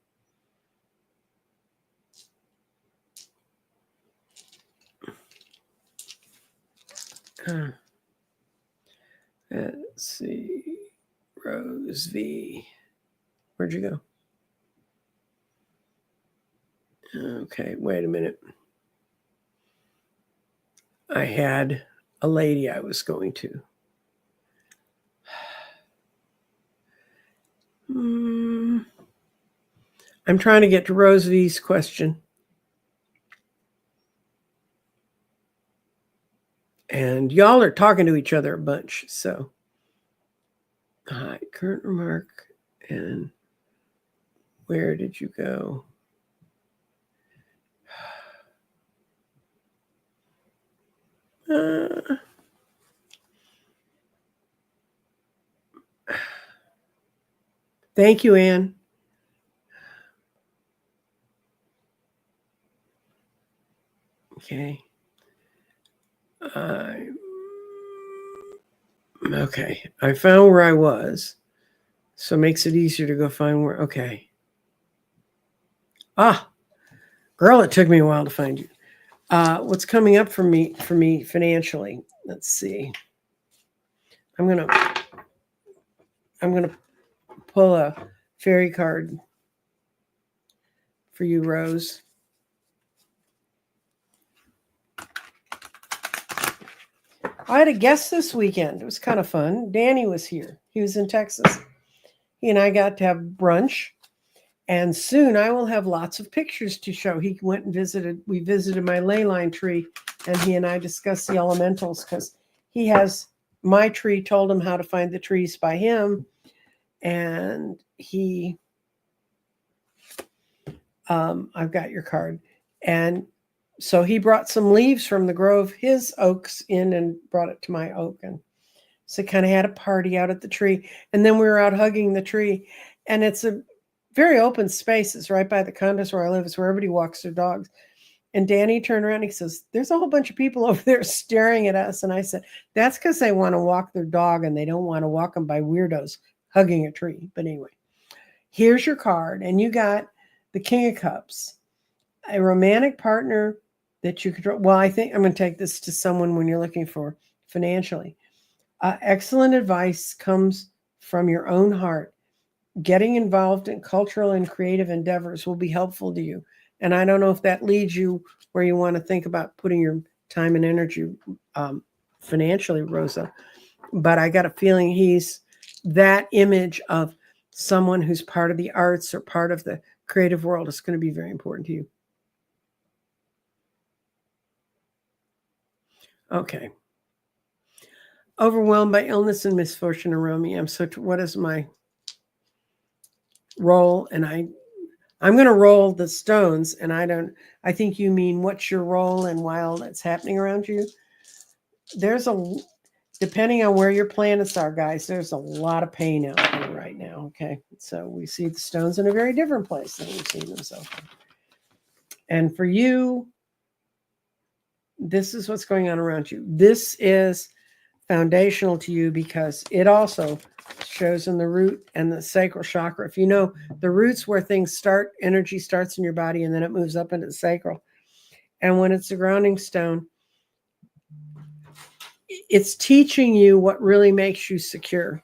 Let's see. Rose V. Where'd you go? Okay, wait a minute. I had a lady I was going to. I'm trying to get to Rose V's question. And y'all are talking to each other a bunch, so. Hi, current remark, and where did you go? Thank you, Anne. Okay. Okay. I found where I was. So it makes it easier to go find where. Okay. Girl, it took me a while to find you. What's coming up for me financially? Let's see. I'm gonna pull a fairy card for you, Rose. I had a guest this weekend. It was kind of fun. Danny was here. He was in Texas. He and I got to have brunch. And soon I will have lots of pictures to show. He went and we visited my ley line tree, and he and I discussed the elementals, because he has my tree told him how to find the trees by him. And I've got your card. And so he brought some leaves from the grove, his oaks, in and brought it to my oak. And so kind of had a party out at the tree. And then we were out hugging the tree. And it's a very open space. It's right by the condos where I live. It's where everybody walks their dogs. And Danny turned around and he says, there's a whole bunch of people over there staring at us. And I said, that's because they want to walk their dog and they don't want to walk them by weirdos hugging a tree. But anyway, here's your card. And you got the King of Cups, a romantic partner that you could, well, I think I'm going to take this to someone when you're looking for financially. Excellent advice comes from your own heart. Getting involved in cultural and creative endeavors will be helpful to you. And I don't know if that leads you where you want to think about putting your time and energy financially, Rosa. But I got a feeling he's that image of someone who's part of the arts or part of the creative world is going to be very important to you. Okay. Overwhelmed by illness and misfortune around me. What is my role? And I'm going to roll the stones, and I think you mean what's your role and while that's happening around you. Depending on where your planets are, guys, there's a lot of pain out there right now. Okay. So we see the stones in a very different place than we've seen them so far. And for you, this is what's going on around you. This is foundational to you because it also shows in the root and the sacral chakra. If you know, the root's where things start, energy starts in your body, and then it moves up into the sacral. And when it's a grounding stone, it's teaching you what really makes you secure.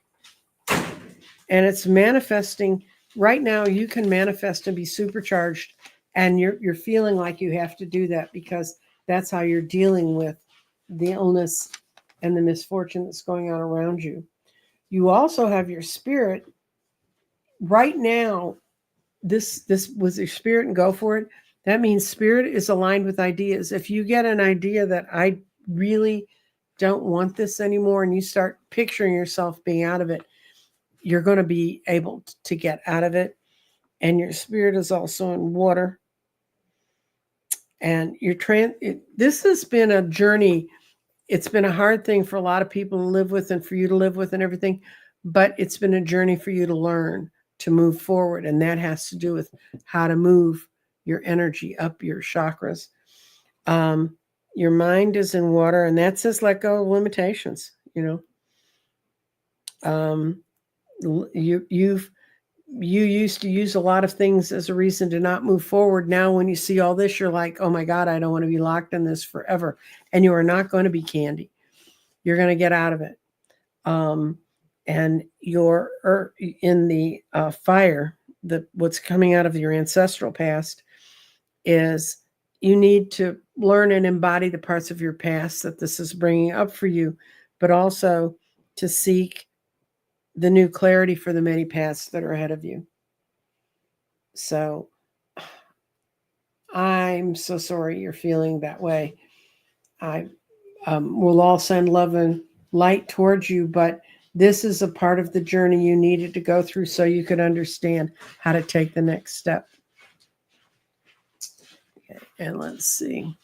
And it's manifesting. Right now, you can manifest and be supercharged, and you're feeling like you have to do that because that's how you're dealing with the illness and the misfortune that's going on around you. You also have your spirit. Right now, this was your spirit, and go for it. That means spirit is aligned with ideas. If you get an idea that I really don't want this anymore, and you start picturing yourself being out of it, you're going to be able to get out of it. And your spirit is also in water. And this has been a journey. It's been a hard thing for a lot of people to live with and for you to live with and everything, but it's been a journey for you to learn to move forward. And that has to do with how to move your energy up your chakras. Your mind is in water, and that says let go of limitations, you used to use a lot of things as a reason to not move forward. Now, when you see all this, you're like, oh my God, I don't want to be locked in this forever. And you are not going to be candy. You're going to get out of it. And you're in the fire, what's coming out of your ancestral past is you need to learn and embody the parts of your past that this is bringing up for you, but also to seek the new clarity for the many paths that are ahead of you. So I'm so sorry you're feeling that way. I will all send love and light towards you, but this is a part of the journey you needed to go through so you could understand how to take the next step. Okay, and let's see.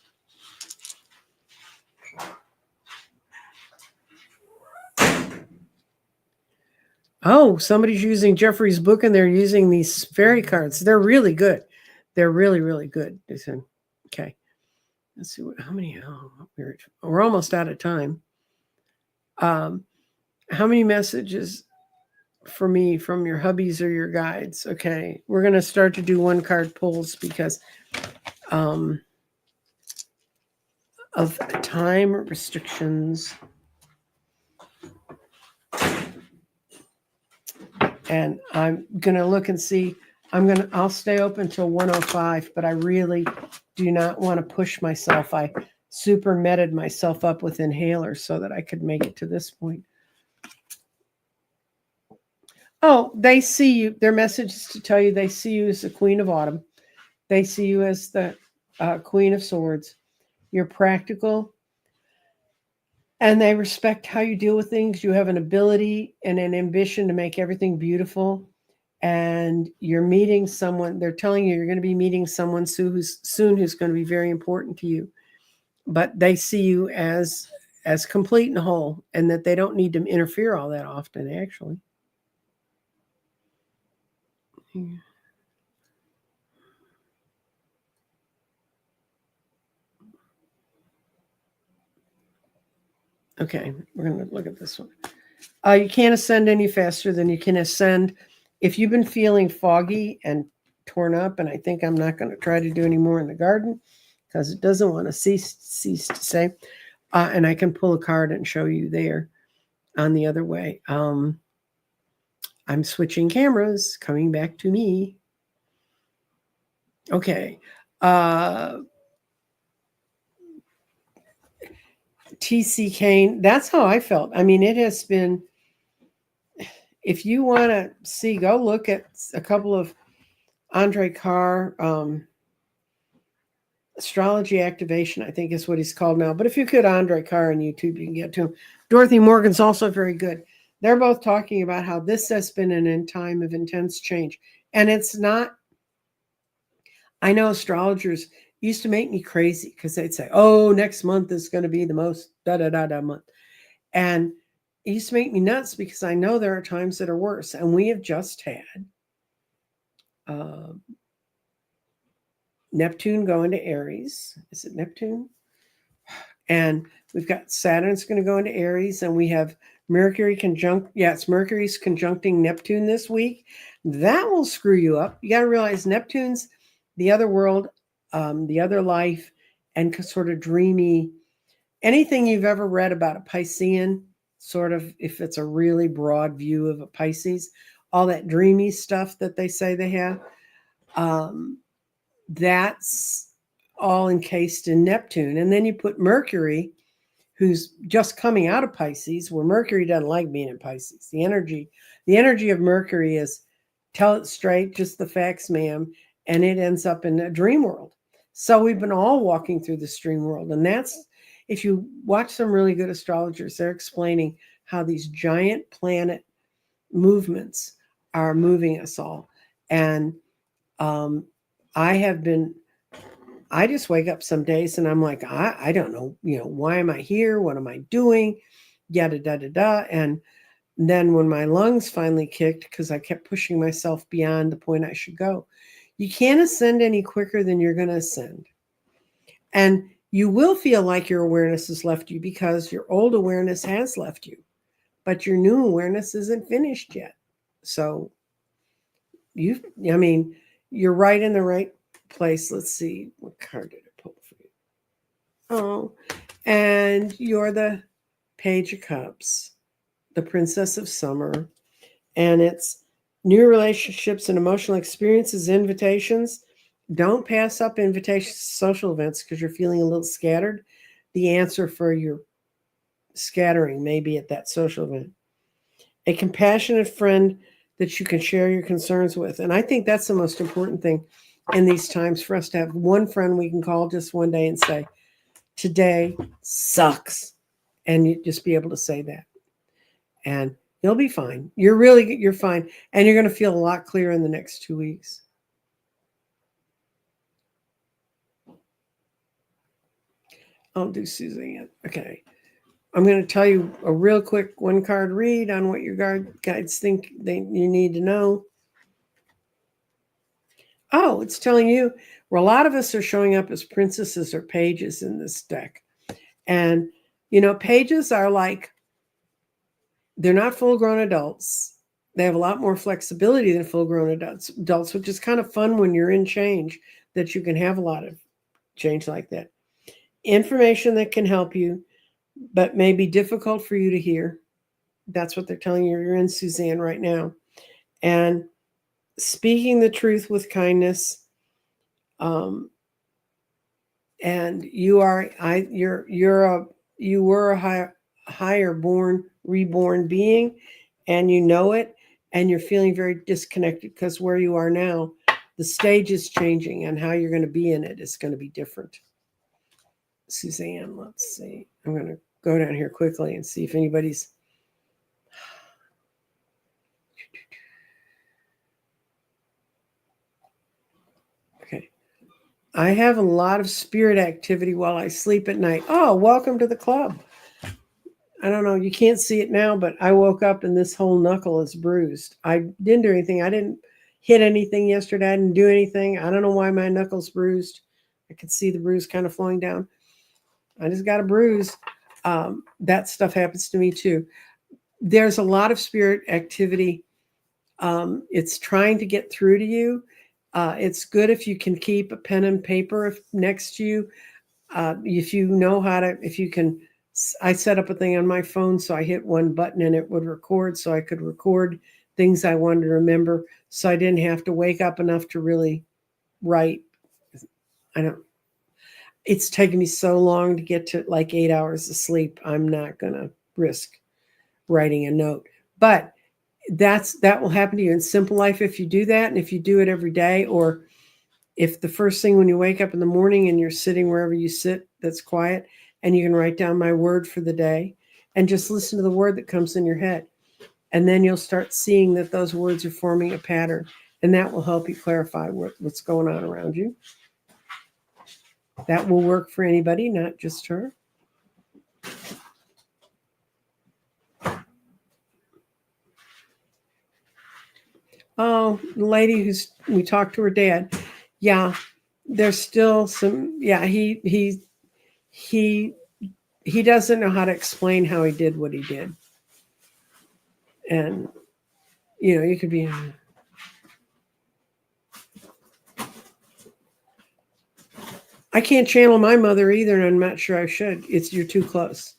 Oh, somebody's using Jeffrey's book and they're using these fairy cards. They're really good. They're really, really good. Okay. Let's see how many. We're almost out of time. How many messages for me from your hubbies or your guides? Okay. We're going to start to do one card pulls because of time restrictions. And I'm going to look and see. I'll stay open till 105, but I really do not want to push myself. I super meted myself up with inhalers so that I could make it to this point. Oh, they see you. Their message is to tell you they see you as the Queen of Autumn. They see you as the Queen of Swords. You're practical, and they respect how you deal with things. You have an ability and an ambition to make everything beautiful. And you're meeting someone. They're telling you you're going to be meeting someone who's going to be very important to you. But they see you as complete and whole, and that they don't need to interfere all that often, actually. Okay, we're going to look at this one. You can't ascend any faster than you can ascend. If you've been feeling foggy and torn up, and I think I'm not going to try to do any more in the garden because it doesn't want to cease to say, and I can pull a card and show you there on the other way. I'm switching cameras, coming back to me. Okay. T.C. Kane, that's how I felt. I mean, it has been, if you want to see, go look at a couple of Andre Carr, Astrology Activation, I think is what he's called now. But if you could Andre Carr on YouTube, you can get to him. Dorothy Morgan's also very good. They're both talking about how this has been an time of intense change. And it's not, I know astrologers used to make me crazy because they'd say, oh, next month is going to be the most da-da-da-da month. And it used to make me nuts because I know there are times that are worse. And we have just had Neptune go into Aries. Is it Neptune? And we've got Saturn's going to go into Aries, and we have it's Mercury's conjuncting Neptune this week. That will screw you up. You got to realize Neptune's the other world, the other life, and sort of dreamy. Anything you've ever read about a Piscean, sort of, if it's a really broad view of a Pisces, all that dreamy stuff that they say they have, that's all encased in Neptune. And then you put Mercury, who's just coming out of Pisces, where Mercury doesn't like being in Pisces. The energy of Mercury is tell it straight, just the facts, ma'am, and it ends up in a dream world. So we've been all walking through this dream world. And that's, if you watch some really good astrologers, they're explaining how these giant planet movements are moving us all. And I just wake up some days and I'm like, I don't know, why am I here? What am I doing? Yada, da, da, da. And then when my lungs finally kicked, because I kept pushing myself beyond the point I should go, you can't ascend any quicker than you're going to ascend. And you will feel like your awareness has left you because your old awareness has left you, but your new awareness isn't finished yet. So you're right in the right place. Let's see, what card did I pull for you? Oh, and you're the Page of Cups, the Princess of Summer, and it's new relationships and emotional experiences, invitations. Don't pass up invitations to social events because you're feeling a little scattered. The answer for your scattering may be at that social event. A compassionate friend that you can share your concerns with. And I think that's the most important thing in these times, for us to have one friend we can call just one day and say, today sucks. And you just be able to say that. And you'll be fine. You're fine. And you're going to feel a lot clearer in the next 2 weeks. I'll do Suzanne. Okay. I'm going to tell you a real quick one card read on what your guides think you need to know. Oh, it's telling you where a lot of us are showing up as princesses or pages in this deck. And, pages are like, they're not full-grown adults. They have a lot more flexibility than full-grown adults, which is kind of fun when you're in change, that you can have a lot of change like that. Information that can help you, but may be difficult for you to hear. That's what they're telling you. You're in Suzanne right now. And speaking the truth with kindness. And you were a higher reborn being, and you know it, and you're feeling very disconnected because where you are now, the stage is changing, and how you're going to be in it is going to be different. Suzanne, let's see. I'm going to go down here quickly and see if anybody's. Okay. I have a lot of spirit activity while I sleep at night. Oh, welcome to the club. I don't know. You can't see it now, but I woke up and this whole knuckle is bruised. I didn't do anything. I didn't hit anything yesterday. I didn't do anything. I don't know why my knuckle's bruised. I could see the bruise kind of flowing down. I just got a bruise. That stuff happens to me too. There's a lot of spirit activity. It's trying to get through to you. It's good if you can keep a pen and paper next to you. If you know how to, if you can, I set up a thing on my phone, so I hit one button and it would record, so I could record things I wanted to remember, so I didn't have to wake up enough to really write. It's taken me so long to get to like 8 hours of sleep. I'm not going to risk writing a note, but that will happen to you in simple life if you do that. And if you do it every day, or if the first thing when you wake up in the morning and you're sitting wherever you sit that's quiet, and you can write down my word for the day and just listen to the word that comes in your head. And then you'll start seeing that those words are forming a pattern, and that will help you clarify what's going on around you. That will work for anybody, not just her. Oh, the lady we talked to her dad. Yeah, there's still some. Yeah, he he doesn't know how to explain how he did what he did. And, you could be... I can't channel my mother either, and I'm not sure I should. You're too close,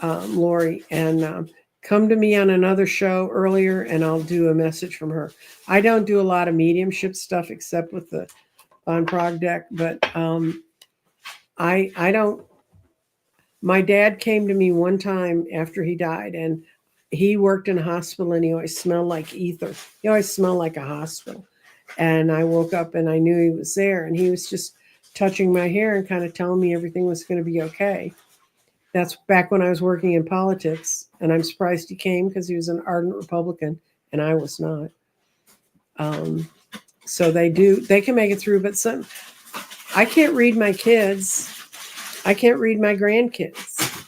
Lori. And come to me on another show earlier, and I'll do a message from her. I don't do a lot of mediumship stuff except with the Von Prague deck, but I don't. My dad came to me one time after he died, and he worked in a hospital, and he always smelled like ether. He always smelled like a hospital. And I woke up and I knew he was there, and he was just touching my hair and kind of telling me everything was going to be okay. That's back when I was working in politics, and I'm surprised he came because he was an ardent Republican and I was not. So they can make it through, but I can't read my kids. I can't read my grandkids.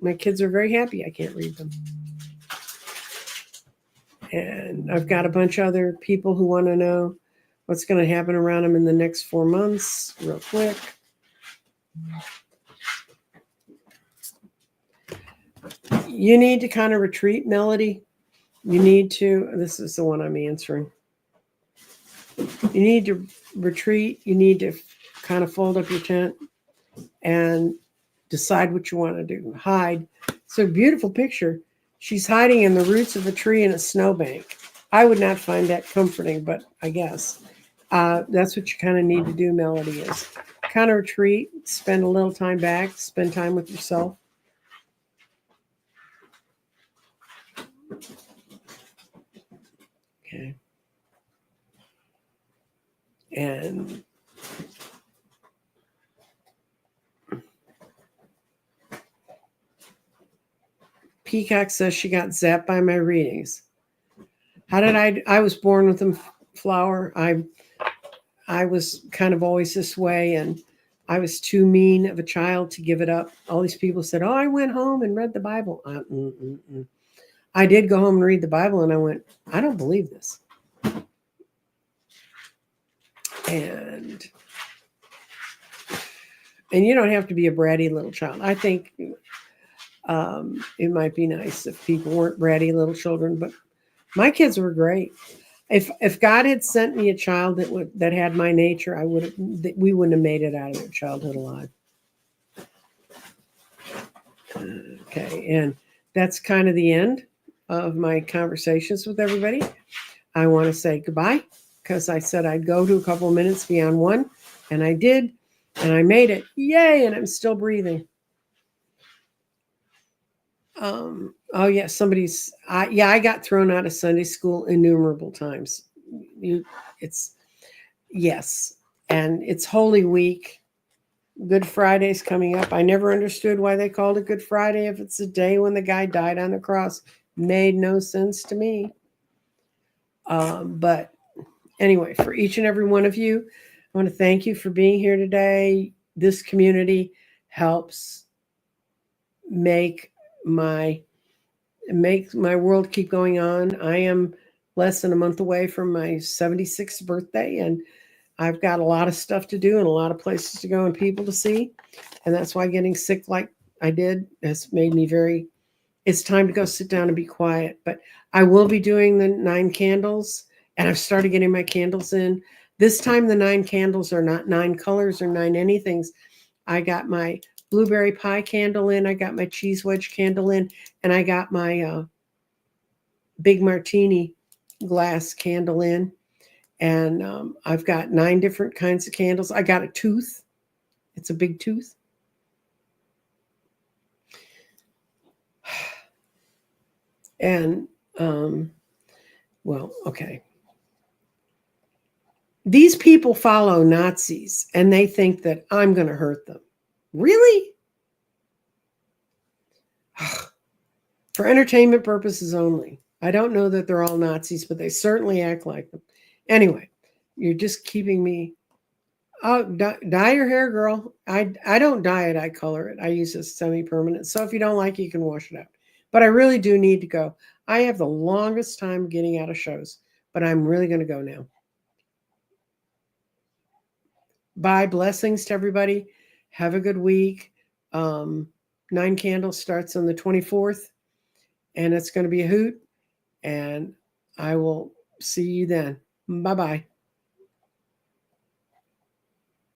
My kids are very happy I can't read them. And I've got a bunch of other people who want to know what's going to happen around them in the next 4 months, real quick. You need to kind of retreat, Melody. You need to, this is the one I'm answering. You need to retreat. You need to kind of fold up your tent and decide what you want to do. Hide. It's a beautiful picture. She's hiding in the roots of a tree in a snowbank. I would not find that comforting, but I guess that's what you kind of need to do, Melody, is kind of retreat, spend a little time back, spend time with yourself. Okay. And Peacock says she got zapped by my readings. How did I was born with them, Flower. I was kind of always this way, and I was too mean of a child to give it up. All these people said, oh, I went home and read the Bible. I did go home and read the Bible, and I went, I don't believe this. And you don't have to be a bratty little child. I think it might be nice if people weren't bratty little children, but my kids were great. If God had sent me a child that had my nature, we wouldn't have made it out of their childhood alive. Okay, and that's kind of the end of my conversations with everybody. I want to say goodbye because I said I'd go to a couple of minutes beyond 1, and I did, and I made it. Yay! And I'm still breathing. Oh yeah, I got thrown out of Sunday school innumerable times. Yes, and it's Holy Week. Good Friday's coming up. I never understood why they called it Good Friday if it's the day when the guy died on the cross. Made no sense to me. But anyway, for each and every one of you, I want to thank you for being here today. This community helps make my world keep going on. I am less than a month away from my 76th birthday, and I've got a lot of stuff to do and a lot of places to go and people to see. And that's why getting sick like I did has made me it's time to go sit down and be quiet. But I will be doing the 9 candles, and I've started getting my candles in. This time the 9 candles are not 9 colors or 9 anythings. I got my blueberry pie candle in, I got my cheese wedge candle in, and I got my big martini glass candle in. And I've got 9 different kinds of candles. I got a tooth. It's a big tooth. And, well, okay. These people follow Nazis, and they think that I'm going to hurt them. Really? For entertainment purposes only. I don't know that they're all Nazis, but they certainly act like them. Anyway, you're just keeping me. Oh, dye your hair, girl. I don't dye it. I color it. I use a semi-permanent. So if you don't like it, you can wash it out. But I really do need to go. I have the longest time getting out of shows, but I'm really going to go now. Bye. Blessings to everybody. Have a good week. 9 Candles starts on the 24th, and it's going to be a hoot. And I will see you then. Bye-bye.